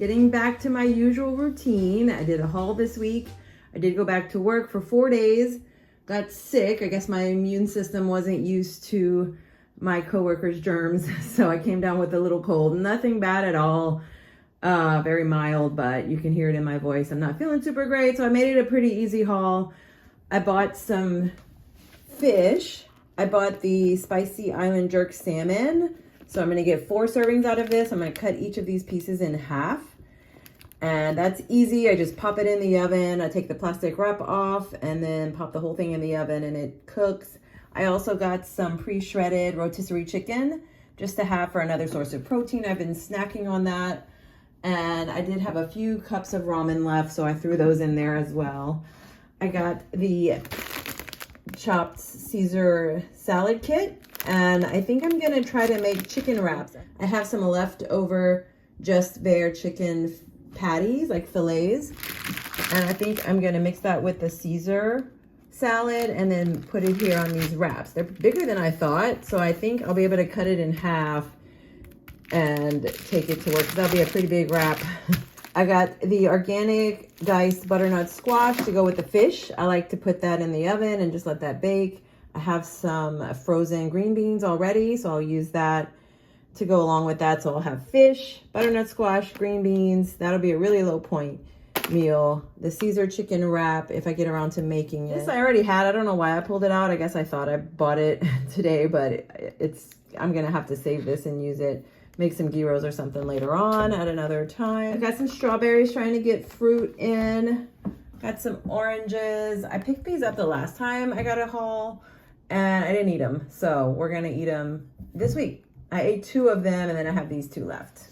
getting back to my usual routine. I did a haul this week. I did go back to work for 4 days. Got sick. I guess my immune system wasn't used to my coworkers' germs, so I came down with a little cold. Nothing bad at all. Very mild, but you can hear it in my voice. I'm not feeling super great, so I made it a pretty easy haul. I bought some fish. I bought the spicy island jerk salmon. So I'm going to get 4 servings out of this. I'm going to cut each of these pieces in half. And that's easy. I just pop it in the oven. I take the plastic wrap off and then pop the whole thing in the oven and it cooks. I also got some pre-shredded rotisserie chicken just to have for another source of protein. I've been snacking on that. And I did have a few cups of ramen left, so I threw those in there as well. I got the chopped Caesar salad kit. And I think I'm gonna try to make chicken wraps. I have some leftover just bare chicken patties, like fillets. And I think I'm gonna mix that with the Caesar salad and then put it here on these wraps. They're bigger than I thought, so I think I'll be able to cut it in half and take it to work. That'll be a pretty big wrap. I got the organic diced butternut squash to go with the fish. I like to put that in the oven and just let that bake. I have some frozen green beans already, so I'll use that to go along with that. So I'll have fish, butternut squash, green beans. That'll be a really low point meal. The Caesar chicken wrap, if I get around to making it. This I already had. I don't know why I pulled it out. I guess I thought I bought it today, but I'm gonna have to save this and use it. Make some gyros or something later on at another time. I got some strawberries, trying to get fruit in. Got some oranges. I picked these up the last time I got a haul. And I didn't eat them, so we're gonna eat them this week. I ate 2 of them, and then I have these 2 left.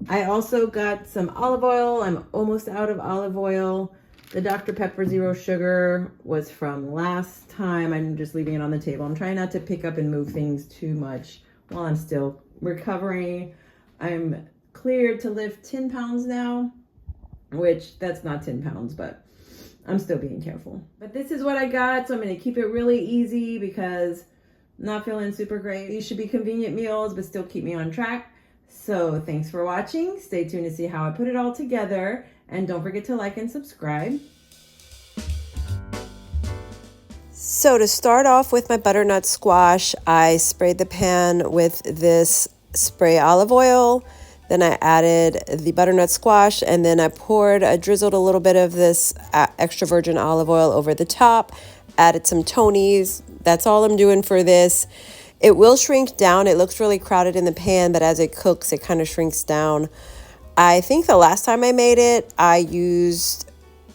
I also got some olive oil. I'm almost out of olive oil. The Dr. Pepper Zero Sugar was from last time. I'm just leaving it on the table. I'm trying not to pick up and move things too much while I'm still recovering. I'm cleared to lift 10 pounds now, which that's not 10 pounds, but I'm still being careful. But this is what I got, so I'm going to keep it really easy because I'm not feeling super great. These should be convenient meals, but still keep me on track. So thanks for watching. Stay tuned to see how I put it all together. And don't forget to like and subscribe. So to start off with my butternut squash, I sprayed the pan with this spray olive oil. Then I added the butternut squash, and then I drizzled a little bit of this extra virgin olive oil over the top, added some Tony's. That's all I'm doing for this. It will shrink down. It looks really crowded in the pan, but as it cooks, it kind of shrinks down. I think the last time I made it, I used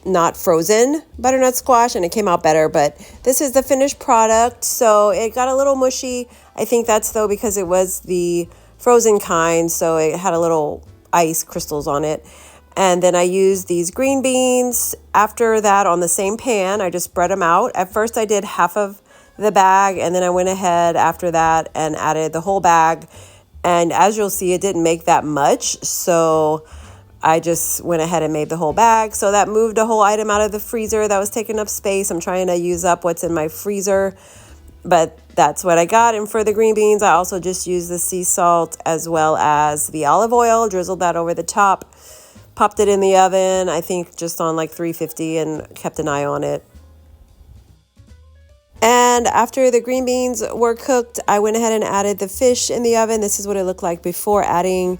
not frozen butternut squash, and it came out better, but this is the finished product, so it got a little mushy. I think that's though because it was the frozen kind, so it had a little ice crystals on it. And then I used these green beans. After that, on the same pan, I just spread them out. At first I did half of the bag, and then I went ahead after that and added the whole bag. And as you'll see, it didn't make that much, so I just went ahead and made the whole bag. So that moved a whole item out of the freezer that was taking up space. I'm trying to use up what's in my freezer, but that's what I got. And for the green beans, I also just used the sea salt as well as the olive oil, drizzled that over the top, popped it in the oven, I think just on like 350, and kept an eye on it. And after the green beans were cooked, I went ahead and added the fish in the oven. This is what it looked like before adding.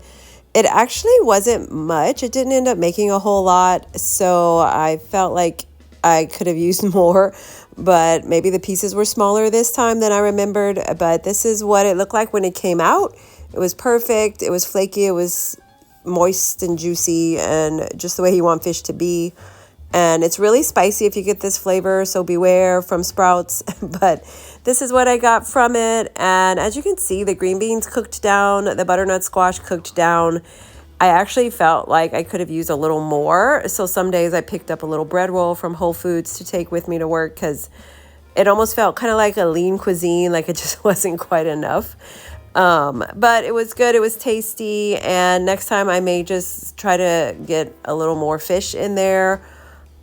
It actually wasn't much. It didn't end up making a whole lot, so I felt like I could have used more, but maybe the pieces were smaller this time than I remembered. But this is what it looked like when it came out. It was perfect. It was flaky. It was moist and juicy, and just the way you want fish to be. And it's really spicy if you get this flavor, so beware from Sprouts. But this is what I got from it. And as you can see, the green beans cooked down, the butternut squash cooked down. I actually felt like I could have used a little more. So some days I picked up a little bread roll from Whole Foods to take with me to work because it almost felt kind of like a lean cuisine, like it just wasn't quite enough. But it was good. It was tasty. And next time I may just try to get a little more fish in there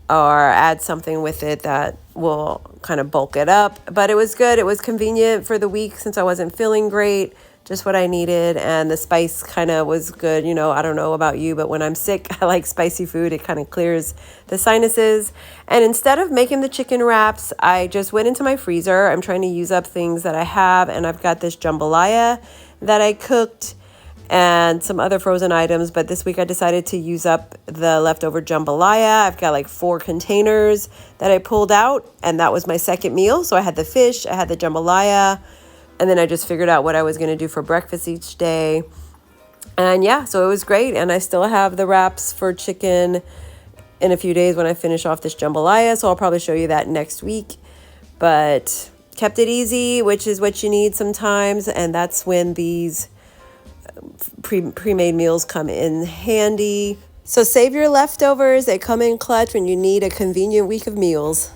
or add something with it that will kind of bulk it up. But it was good. It was convenient for the week since I wasn't feeling great. just what I needed. And the spice kind of was good. You know, I don't know about you, but when I'm sick, I like spicy food. It kind of clears the sinuses. And instead of making the chicken wraps, I just went into my freezer. I'm trying to use up things that I have. And I've got this jambalaya that I cooked and some other frozen items. But this week I decided to use up the leftover jambalaya. I've got like 4 containers that I pulled out. And that was my second meal. So I had the fish, I had the jambalaya. And then I just figured out what I was going to do for breakfast each day. And yeah, so it was great. And I still have the wraps for chicken in a few days when I finish off this jambalaya. So I'll probably show you that next week. But kept it easy, which is what you need sometimes. And that's when these pre-made meals come in handy. So save your leftovers. They come in clutch when you need a convenient week of meals.